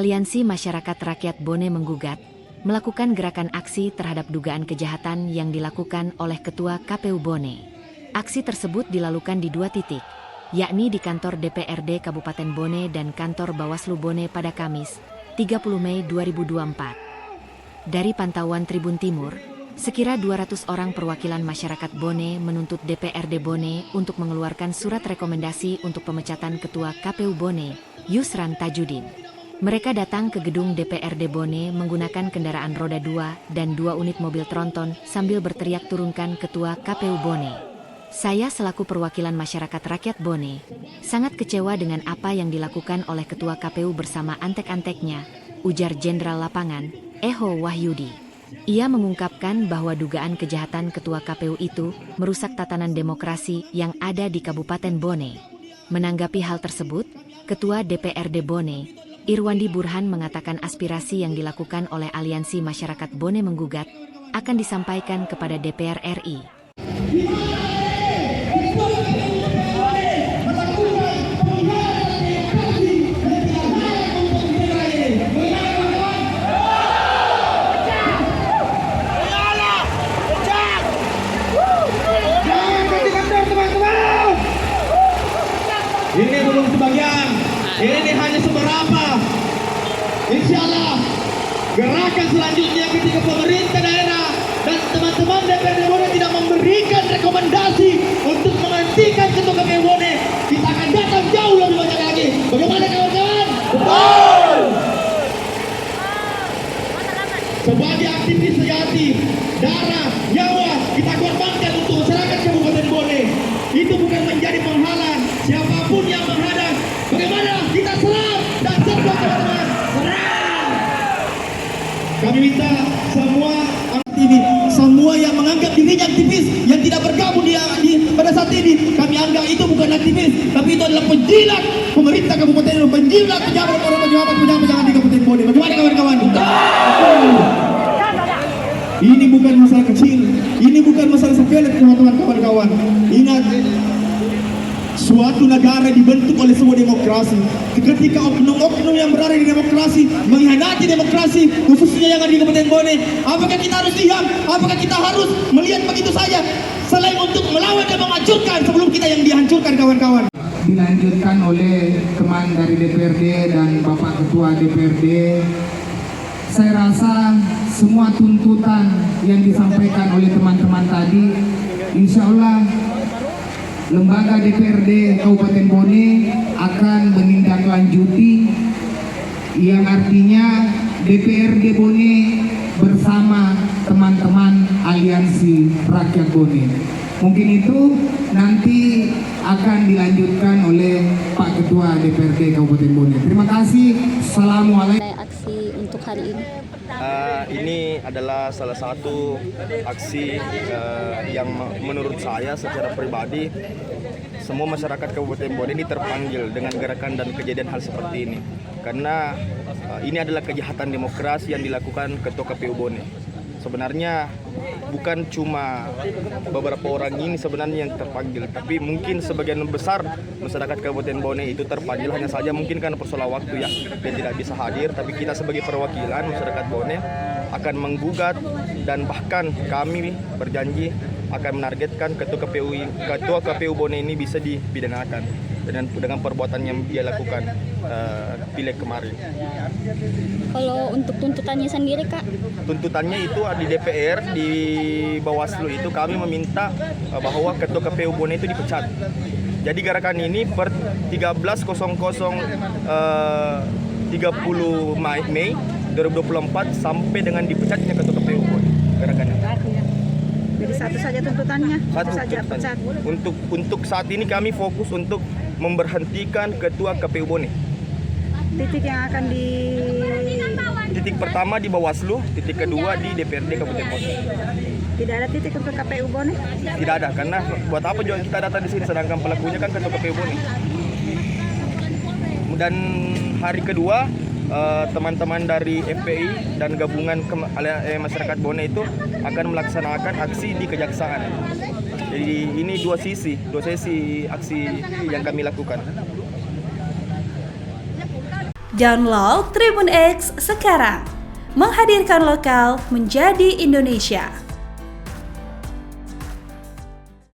Aliansi Masyarakat Rakyat Bone Menggugat melakukan gerakan aksi terhadap dugaan kejahatan yang dilakukan oleh Ketua KPU Bone. Aksi tersebut dilakukan di 2 titik, yakni di kantor DPRD Kabupaten Bone dan kantor Bawaslu Bone pada Kamis, 30 Mei 2024. Dari pantauan Tribun Timur, sekira 200 orang perwakilan masyarakat Bone menuntut DPRD Bone untuk mengeluarkan surat rekomendasi untuk pemecatan Ketua KPU Bone, Yusran Tajudin. Mereka datang ke gedung DPRD Bone menggunakan kendaraan roda 2 dan 2 unit mobil tronton sambil berteriak turunkan Ketua KPU Bone. Saya selaku perwakilan masyarakat rakyat Bone, sangat kecewa dengan apa yang dilakukan oleh Ketua KPU bersama antek-anteknya, ujar Jenderal Lapangan, Eho Wahyudi. Ia mengungkapkan bahwa dugaan kejahatan Ketua KPU itu merusak tatanan demokrasi yang ada di Kabupaten Bone. Menanggapi hal tersebut, Ketua DPRD Bone, Irwandi Burhan mengatakan aspirasi yang dilakukan oleh Aliansi Masyarakat Bone Menggugat akan disampaikan kepada DPR RI. Ini belum sebagian, ini hanya seberapa. Insya Allah, gerakan selanjutnya ketika pemerintah daerah dan teman-teman DPRD Bone tidak memberikan rekomendasi untuk menghentikan Ketua KPU Bone, kita akan datang jauh lebih banyak lagi. Bagaimana kawan-kawan? Betul! Sebagai aktivis sejati, darah, nyawa kita korbankan untuk masyarakat Kabupaten Bone. Itu bukan menjadi penghalang siapapun yang menghadang. Bagaimana kita serang dan serang teman-teman. Serang. Kami minta semua aktivis, semua yang menganggap dirinya aktivis yang tidak bergabung pada saat ini, kami anggap itu bukan aktivis, tapi itu adalah penjilat pemerintah Kabupaten Bone, penjilat pejabat di Kabupaten Bone. Bagaimana kawan-kawan? Ini bukan masalah kecil, ini bukan masalah sepele teman-teman kawan-kawan. Ingat, suatu negara dibentuk oleh sebuah demokrasi. Ketika oknum-oknum yang berada di demokrasi mengkhianati demokrasi, khususnya yang ada di Kabupaten Bone, apakah kita harus diam? Apakah kita harus melihat begitu saja? Selain untuk melawan dan menghancurkan sebelum kita yang dihancurkan kawan-kawan. Dilanjutkan oleh teman dari DPRD dan Bapak Ketua DPRD. Saya rasa semua tuntutan yang disampaikan oleh teman-teman tadi, insya Allah lembaga DPRD Kabupaten Bone akan menindaklanjuti, yang artinya DPRD Bone bersama teman-teman Aliansi Rakyat Bone. Mungkin itu nanti akan dilanjutkan oleh Pak Ketua DPRD Kabupaten Bone. Terima kasih. Assalamualaikum. Aksi untuk hari ini. Ini adalah salah satu aksi yang menurut saya secara pribadi semua masyarakat Kabupaten Bone ini terpanggil dengan gerakan dan kejadian hal seperti ini, karena ini adalah kejahatan demokrasi yang dilakukan Ketua KPU Bone. Sebenarnya bukan cuma beberapa orang ini sebenarnya yang terpanggil, tapi mungkin sebagian besar masyarakat Kabupaten Bone itu terpanggil, hanya saja mungkin karena persoalan waktu ya dia tidak bisa hadir. Tapi kita sebagai perwakilan masyarakat Bone akan menggugat, dan bahkan kami berjanji akan menargetkan Ketua KPU Bone ini bisa dipidanakan dengan perbuatan yang dia lakukan pileg kemarin. Kalau untuk tuntutannya sendiri, Kak? Tuntutannya itu di DPR, di Bawaslu itu kami meminta bahwa Ketua KPU Bone itu dipecat. Jadi gerakan ini per 30 Mei 2024 sampai dengan dipecatnya Ketua KPU Bone gerakannya. Jadi satu saja tuntutannya, Satu saja tuntutannya. pecat. Untuk saat ini kami fokus untuk memberhentikan Ketua KPU Bone. Titik yang akan Titik pertama di Bawaslu, titik kedua di DPRD Kabupaten Bone. tidak ada titik untuk KPU Bone. Tidak ada, karena buat apa juga kita datang di sini sedangkan pelakunya kan Ketua KPU Bone. Dan hari kedua teman-teman dari FPI dan gabungan masyarakat Bone itu akan melaksanakan aksi di Kejaksaan. Jadi ini dua sesi aksi yang kami lakukan. Download Tribun X sekarang. Menghadirkan lokal menjadi Indonesia.